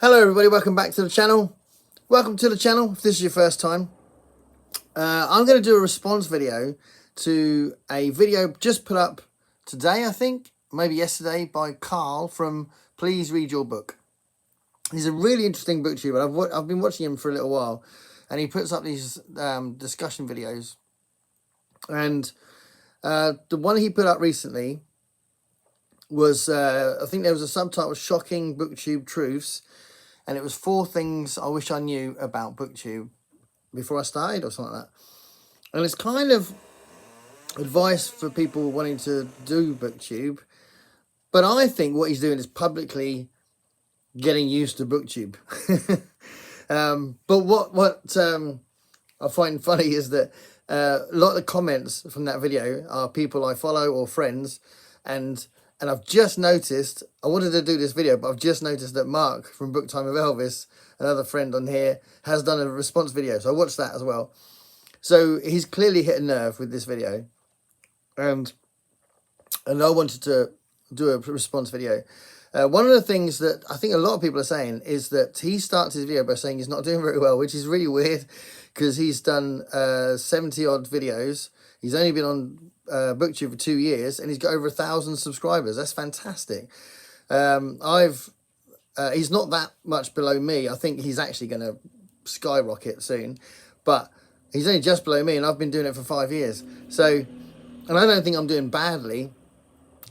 Hello everybody, welcome back to the channel. Welcome to the channel if this is your first time. I'm going to do a response video to a video just put up today, I think, maybe yesterday, by Carl from Please Read Your Book. He's a really interesting booktuber. I've been watching him for a little while, and he puts up these discussion videos. And the one he put up recently was, I think there was a subtitle, Shocking Booktube Truths. And it was 4 things I wish I knew about Booktube before I started or something like that. And it's kind of advice for people wanting to do Booktube. But I think what he's doing is publicly getting used to Booktube. But what I find funny is that a lot of the comments from that video are people I follow or friends, and I've just noticed, I wanted to do this video, but I've just noticed that Mark from Book Time with Elvis, another friend on here, has done a response video. So I watched that as well. So he's clearly hit a nerve with this video. And I wanted to do a response video. One of the things that I think a lot of people are saying is that he starts his video by saying he's not doing very well, which is really weird because he's done 70 odd videos. He's only been on Booktube for 2 years, and he's got over 1,000 subscribers. That's fantastic. He's not that much below me. I think he's actually going to skyrocket soon, but he's only just below me, and I've been doing it for 5 years. So, and I don't think I'm doing badly,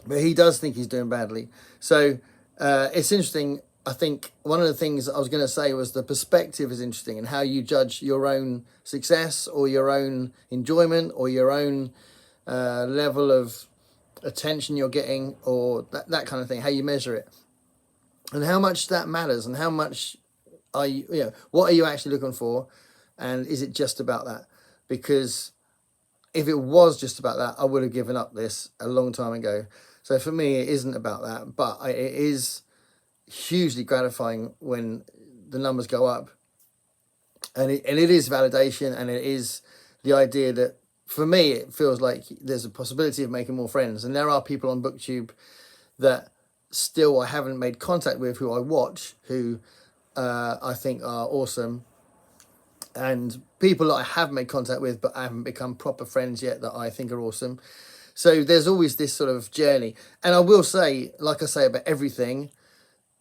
but he does think he's doing badly. So it's interesting. I think one of the things I was going to say was the perspective is interesting, and how you judge your own success or your own enjoyment or your own level of attention you're getting, or that kind of thing, how you measure it and how much that matters, and how much are you, what are you actually looking for, and is it just about that? Because if it was just about that, I would have given up this a long time ago. So for me, it isn't about that, but it is hugely gratifying when the numbers go up, and it is validation, and it is the idea that, for me, it feels like there's a possibility of making more friends. And there are people on Booktube that still I haven't made contact with, who I watch, who I think are awesome, and people that I have made contact with but I haven't become proper friends yet that I think are awesome. So there's always this sort of journey. And I will say, like I say about everything,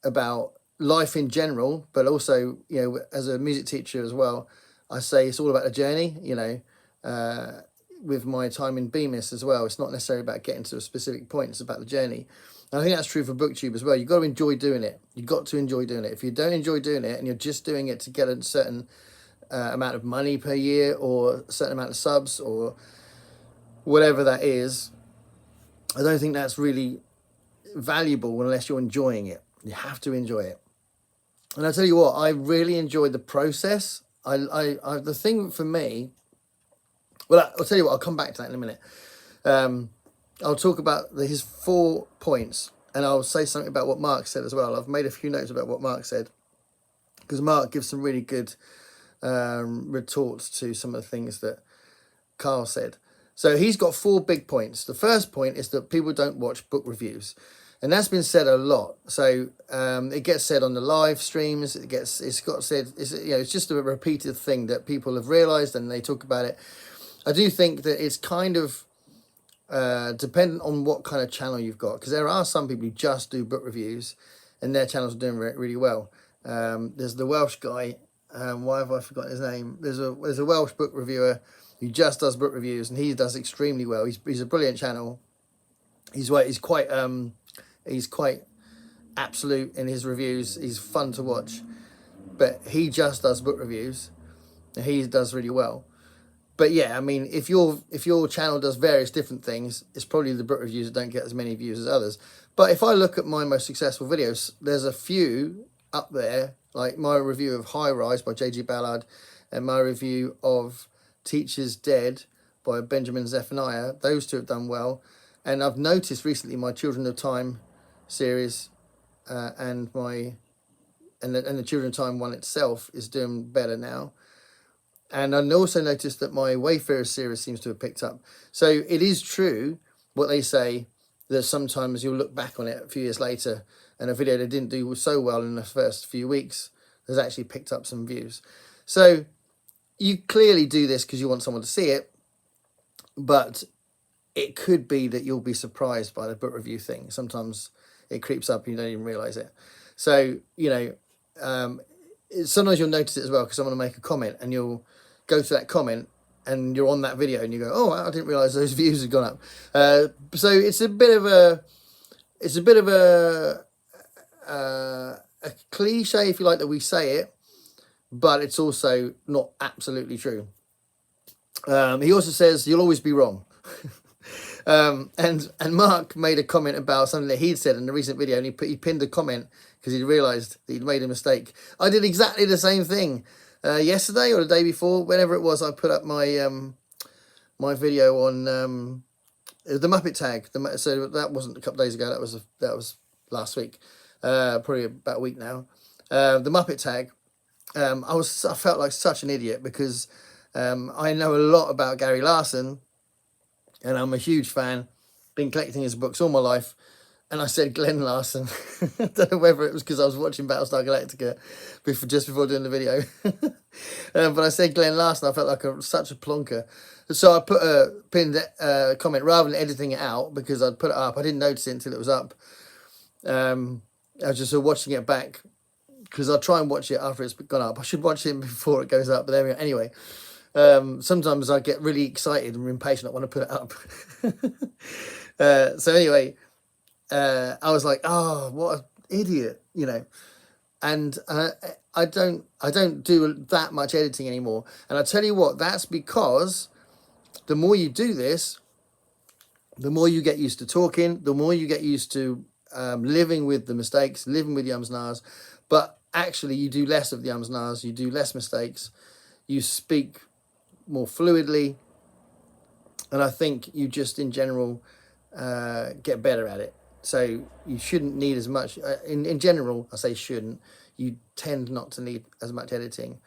about life in general, but also, as a music teacher as well, I say it's all about the journey, with my time in Bemis as well. It's not necessarily about getting to a specific point, it's about the journey. And I think that's true for Booktube as well. You've got to enjoy doing it. You've got to enjoy doing it. If you don't enjoy doing it and you're just doing it to get a certain amount of money per year, or a certain amount of subs, or whatever that is, I don't think that's really valuable unless you're enjoying it. You have to enjoy it. And I tell you what, I really enjoyed the process. The thing for me, well, I'll tell you what, I'll come back to that in a minute. I'll talk about his 4 points, and I'll say something about what Mark said as well. I've made a few notes about what Mark said, because Mark gives some really good retorts to some of the things that Carl said. So he's got 4 big points. The first point is that people don't watch book reviews. And that's been said a lot. So it gets said on the live streams. It's got said. It's just a repeated thing that people have realised, and they talk about it. I do think that it's kind of dependent on what kind of channel you've got, because there are some people who just do book reviews, and their channels are doing really well. There's the Welsh guy. Why have I forgotten his name? There's a Welsh book reviewer who just does book reviews, and he does extremely well. He's a brilliant channel. He's quite absolute in his reviews. He's fun to watch, but he just does book reviews, and he does really well. But yeah, I mean, if your channel does various different things, it's probably the book reviews that don't get as many views as others. But if I look at my most successful videos, there's a few up there, like my review of High Rise by J.G. Ballard, and my review of Teachers Dead by Benjamin Zephaniah. Those 2 have done well. And I've noticed recently my Children of Time series and the Children of Time one itself is doing better now. And I also noticed that my Wayfarer series seems to have picked up. So it is true what they say, that sometimes you'll look back on it a few years later and a video that didn't do so well in the first few weeks has actually picked up some views. So you clearly do this because you want someone to see it, but it could be that you'll be surprised by the book review thing. Sometimes it creeps up and you don't even realise it. So, you know, sometimes you'll notice it as well because someone will make a comment and you'll go to that comment and you're on that video and you go, oh, I didn't realise those views had gone up. So it's a bit of a cliche, if you like, that we say it, but it's also not absolutely true. He also says you'll always be wrong. And Mark made a comment about something that he'd said in a recent video, and he pinned a comment because he'd realised that he'd made a mistake. I did exactly the same thing yesterday or the day before, whenever it was. I put up my my video on the Muppet tag. So that wasn't a couple of days ago. That was last week, probably about a week now. The Muppet tag. I felt like such an idiot because I know a lot about Gary Larson. And I'm a huge fan, been collecting his books all my life. And I said Glenn Larson. I don't know whether it was because I was watching Battlestar Galactica just before doing the video. But I said Glenn Larson. I felt like such a plonker. So I put a pinned comment rather than editing it out because I'd put it up. I didn't notice it until it was up. I was just watching it back because I'll try and watch it after it's gone up. I should watch it before it goes up. But there we go. Anyway. Sometimes I get really excited and impatient. I want to put it up. So anyway, I was like, oh, what an idiot, you know. And I don't do that much editing anymore. And I tell you what, that's because the more you do this, the more you get used to talking, the more you get used to living with the mistakes, living with the ums and ahs. But actually, you do less of the ums and ahs. You do less mistakes. You speak more fluidly, and I think you just in general get better at it. So you shouldn't need as much in general. I say shouldn't, you tend not to need as much editing.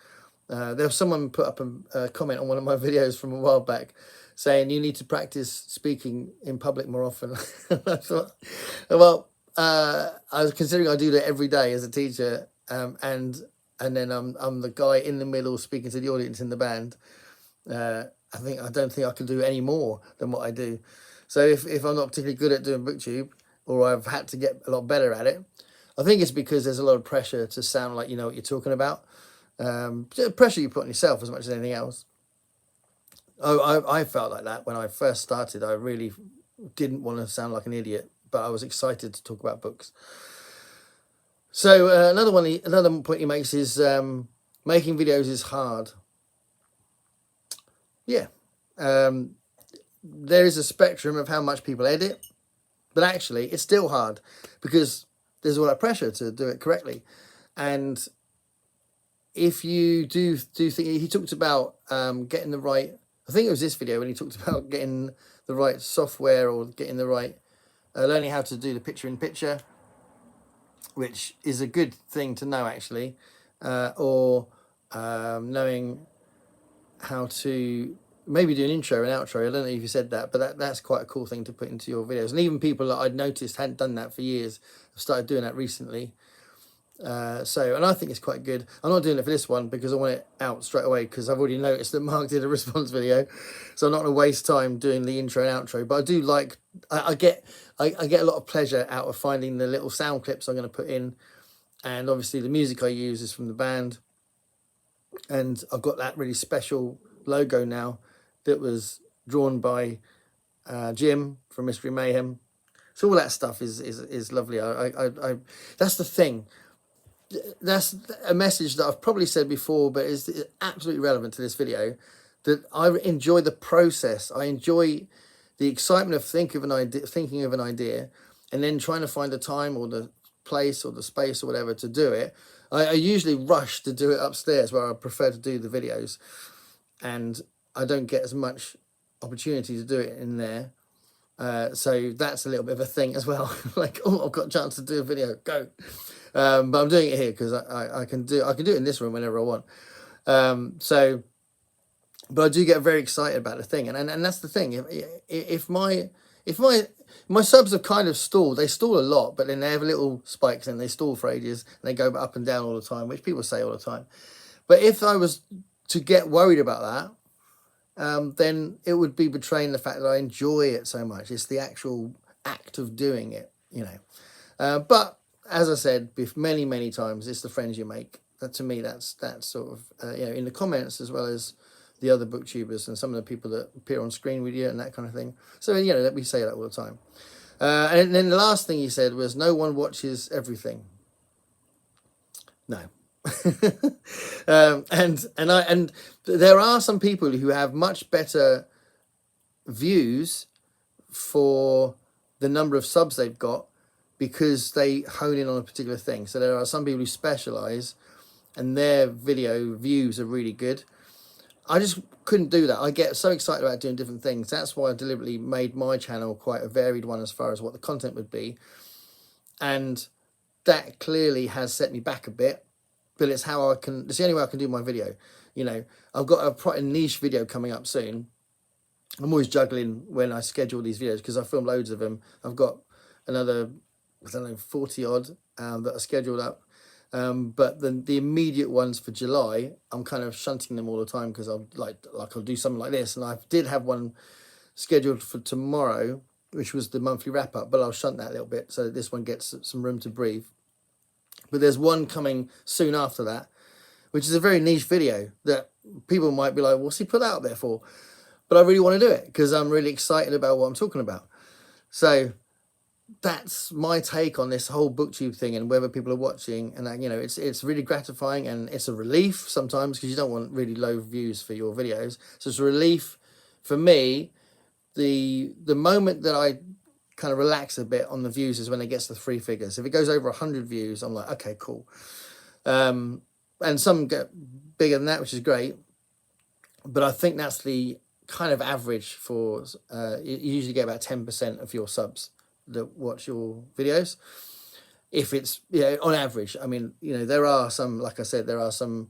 There was someone put up a comment on one of my videos from a while back saying you need to practice speaking in public more often. I thought, well, I was considering I do that every day as a teacher, and then I'm the guy in the middle speaking to the audience in the band. I don't think I can do any more than what I do. So if I'm not particularly good at doing Booktube, or I've had to get a lot better at it, I think it's because there's a lot of pressure to sound like you know what you're talking about. Pressure you put on yourself as much as anything else. I felt like that when I first started. I really didn't want to sound like an idiot, but I was excited to talk about books. So another point he makes is making videos is hard. Yeah, there is a spectrum of how much people edit, but actually it's still hard because there's all that pressure to do it correctly. And if you do think, he talked about getting the right, I think it was this video when he talked about getting the right software or getting the right, learning how to do the picture-in-picture, which is a good thing to know actually, or knowing how to maybe do an intro and outro. I don't know if you said that, but that's quite a cool thing to put into your videos. And even people that I'd noticed hadn't done that for years have started doing that recently. And I think it's quite good. I'm not doing it for this one because I want it out straight away because I've already noticed that Mark did a response video, so I'm not going to waste time doing the intro and outro. But I do like, I get a lot of pleasure out of finding the little sound clips I'm going to put in, and obviously the music I use is from the band, and I've got that really special logo now that was drawn by Jim from Mystery Mayhem. So all that stuff is lovely. I that's the thing. That's a message that I've probably said before, but is absolutely relevant to this video. That I enjoy the process. I enjoy the excitement of thinking of an idea, and then trying to find the time or the place or the space or whatever to do it. I usually rush to do it upstairs where I prefer to do the videos, and I don't get as much opportunity to do it in there. So that's a little bit of a thing as well. Like, oh, I've got a chance to do a video, go. But I'm doing it here because I can do it in this room whenever I want. But I do get very excited about the thing, and that's the thing. If my my subs have kind of stalled. They stall a lot, but then they have little spikes and they stall for ages and they go up and down all the time, which people say all the time. But if I was to get worried about that, then it would be betraying the fact that I enjoy it so much. It's the actual act of doing it, you know. But as I said many times, it's the friends you make. That, to me, that's sort of, you know, in the comments as well as the other booktubers and some of the people that appear on screen with you and that kind of thing. So, you know, we say that all the time. And then the last thing he said was, no one watches everything. No. And there are some people who have much better views for the number of subs they've got because they hone in on a particular thing. So there are some people who specialize and their video views are really good. I just couldn't do that. I get so excited about doing different things. That's why I deliberately made my channel quite a varied one as far as what the content would be. And that clearly has set me back a bit, but it's how it's the only way I can do my video. You know, I've got quite a niche video coming up soon. I'm always juggling when I schedule these videos because I film loads of them. I've got another, I don't know, 40 odd that are scheduled up. But the immediate ones for July, I'm kind of shunting them all the time because I'll I'll do something like this. And I did have one scheduled for tomorrow, which was the monthly wrap up, but I'll shunt that a little bit so that this one gets some room to breathe. But there's one coming soon after that, which is a very niche video that people might be like, what's he put out there for? But I really want to do it because I'm really excited about what I'm talking about. So that's my take on this whole booktube thing and whether people are watching. And you know, it's really gratifying and it's a relief sometimes because you don't want really low views for your videos. So it's a relief for me. The moment that I kind of relax a bit on the views is when it gets to 3 figures. If it goes over 100 views, I'm like, okay, cool. And some get bigger than that, which is great. But I think that's the kind of average for, you usually get about 10% of your subs that watch your videos. If it's, you know, on average. I mean, you know, there are some, like I said, there are some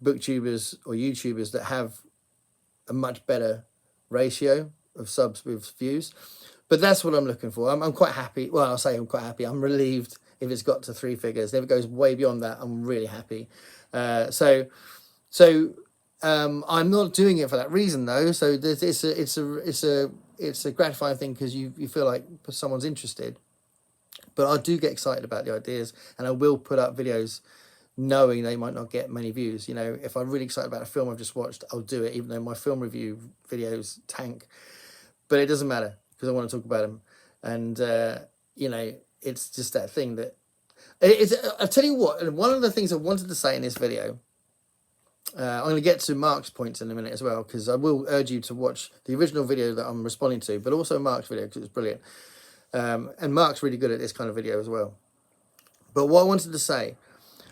booktubers or YouTubers that have a much better ratio of subs with views. But that's what I'm looking for. I'm quite happy. Well, I'll say I'm quite happy. I'm relieved if it's got to 3 figures. If it goes way beyond that, I'm really happy. So I'm not doing it for that reason though. So it's a gratifying thing because you feel like someone's interested. But I do get excited about the ideas, and I will put up videos knowing they might not get many views. You know, if I'm really excited about a film I've just watched, I'll do it, even though my film review videos tank. But it doesn't matter because I want to talk about them. And, you know, it's just that thing that... I'll tell you what, one of the things I wanted to say in this video, I'm going to get to Mark's points in a minute as well, because I will urge you to watch the original video that I'm responding to, but also Mark's video because it's brilliant. And Mark's really good at this kind of video as well. But what I wanted to say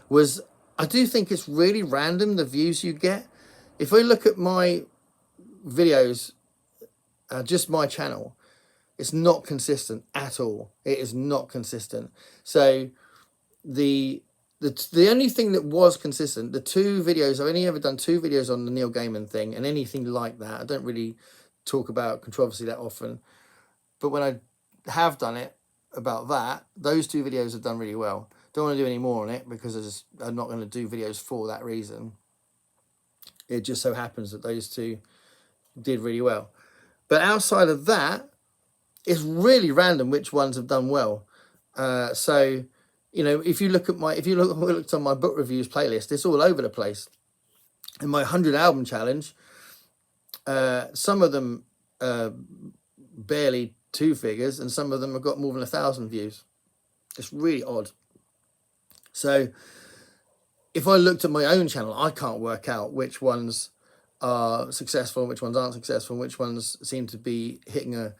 was, I do think it's really random, the views you get. If I look at my videos, just my channel, it's not consistent at all. It is not consistent. So the only thing that was consistent, the 2 videos, I've only ever done 2 videos on the Neil Gaiman thing and anything like that. I don't really talk about controversy that often. But when I have done it about that, those 2 videos have done really well. Don't want to do any more on it because I'm not going to do videos for that reason. It just so happens that those 2 did really well. But outside of that, it's really random which ones have done well. So, you know, if you looked on my book reviews playlist, it's all over the place. In my 100 album challenge, some of them barely 2 figures, and some of them have got more than 1,000 views. It's really odd. So if I looked at my own channel, I can't work out which ones are successful and which ones aren't successful, and which ones seem to be hitting a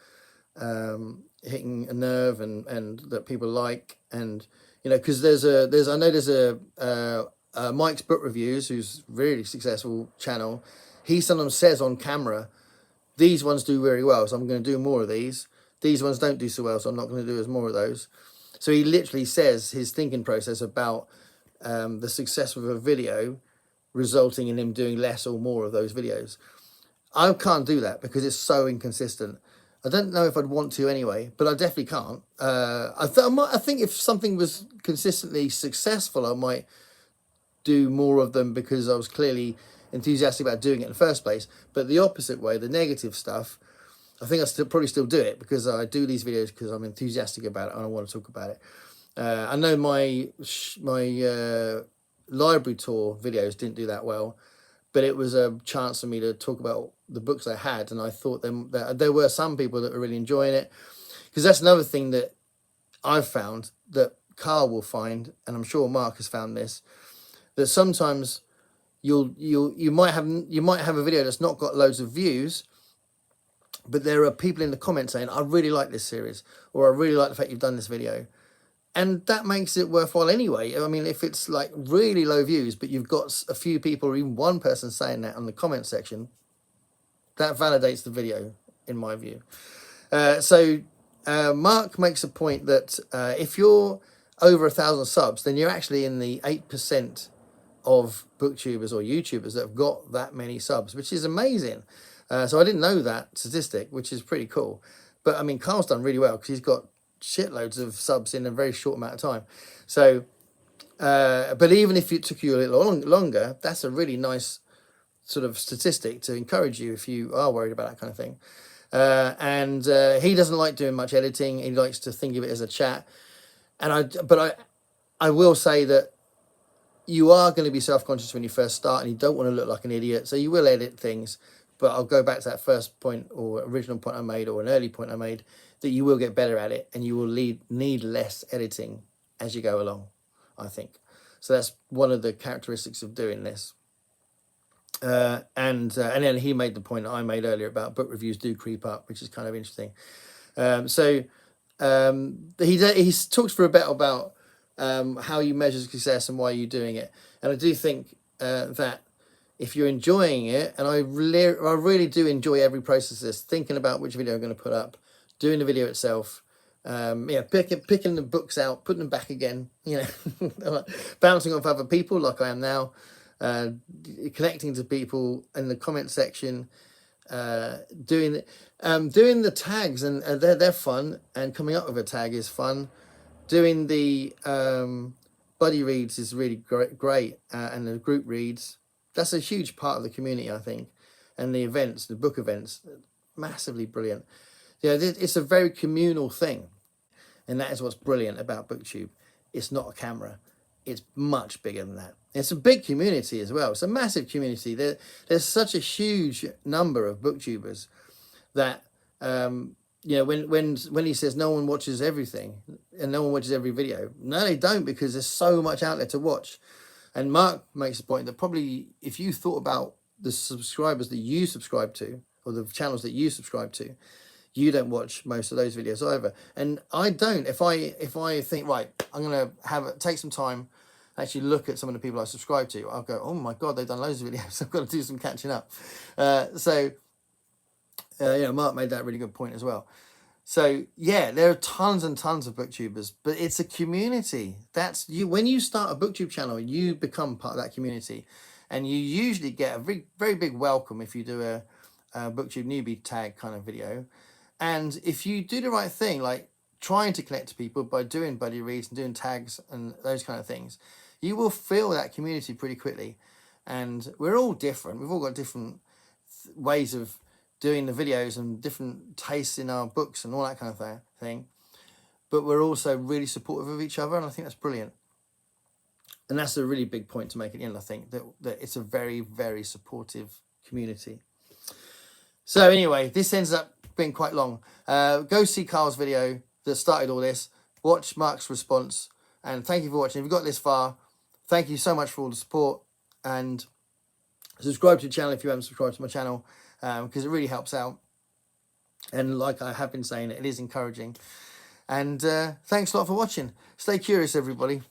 nerve and that people like. And you know, because I know there's a Mike's Book Reviews, who's really successful channel. He sometimes says on camera, these ones do very well, so I'm going to do more of these. These ones don't do so well, so I'm not going to do as more of those. So he literally says his thinking process about the success of a video resulting in him doing less or more of those videos. I can't do that because it's so inconsistent. I don't know if I'd want to anyway, but I definitely can't. I think if something was consistently successful, I might do more of them because I was clearly enthusiastic about doing it in the first place. But the opposite way, the negative stuff, I think I probably still do it because I do these videos because I'm enthusiastic about it and I want to talk about it. I know my library tour videos didn't do that well, but it was a chance for me to talk about the books I had, and I thought that there were some people that were really enjoying it, because that's another thing that I've found that Carl will find, and I'm sure Mark has found this, that sometimes you might have a video that's not got loads of views, but there are people in the comments saying, I really like this series, or I really like the fact you've done this video. And that makes it worthwhile anyway. I mean, if it's like really low views, but you've got a few people or even one person saying that on the comment section, that validates the video, in my view. Mark makes a point that if you're over 1,000 subs, then you're actually in the 8% of booktubers or YouTubers that have got that many subs, which is amazing. So I didn't know that statistic, which is pretty cool. But I mean, Carl's done really well because he's got shitloads of subs in a very short amount of time. So, but even if it took you a little longer, that's a really nice sort of statistic to encourage you if you are worried about that kind of thing. He doesn't like doing much editing. He likes to think of it as a chat. But I will say that you are going to be self-conscious when you first start, and you don't want to look like an idiot. So you will edit things. But I'll go back to that first point or original point I made, or an early point I made, that you will get better at it and you will need less editing as you go along, I think. So that's one of the characteristics of doing this. And then he made the point that I made earlier about book reviews do creep up, which is kind of interesting. He talks for a bit about how you measure success and why you're doing it. And I do think that if you're enjoying it, and I really do enjoy every process of this, thinking about which video I'm going to put up, doing the video itself, picking the books out, putting them back again, bouncing off other people like I am now, connecting to people in the comment section, doing the tags, and they're fun, and coming up with a tag is fun. Doing the buddy reads is really great, and the group reads. That's a huge part of the community, I think. And the events, the book events, massively brilliant. It's a very communal thing. And that is what's brilliant about Booktube. It's not a camera. It's much bigger than that. It's a big community as well. It's a massive community. There's such a huge number of booktubers that, when he says no one watches everything and no one watches every video. No, they don't, because there's so much out there to watch. And Mark makes the point that probably if you thought about the subscribers that you subscribe to, or the channels that you subscribe to, you don't watch most of those videos either. And I don't. If I think, right, I'm going to take some time, actually look at some of the people I subscribe to, I'll go, oh my God, they've done loads of videos. I've got to do some catching up. Mark made that really good point as well. So yeah, there are tons and tons of booktubers, but it's a community. That's you. When you start a booktube channel, you become part of that community, and you usually get a very, very big welcome if you do a booktube newbie tag kind of video. And if you do the right thing, like trying to connect to people by doing buddy reads and doing tags and those kind of things, you will feel that community pretty quickly. And we're all different. We've all got different ways of doing the videos and different tastes in our books and all that kind of thing. But we're also really supportive of each other, and I think that's brilliant. And that's a really big point to make at the end, I think, that it's a very, very supportive community. So anyway, this ends up being quite long. Go see Carl's video that started all this. Watch Mark's response. And thank you for watching. If you got this far, thank you so much for all the support. And subscribe to the channel if you haven't subscribed to my channel, because it really helps out. And like I have been saying, it is encouraging. And thanks a lot for watching. Stay curious, everybody.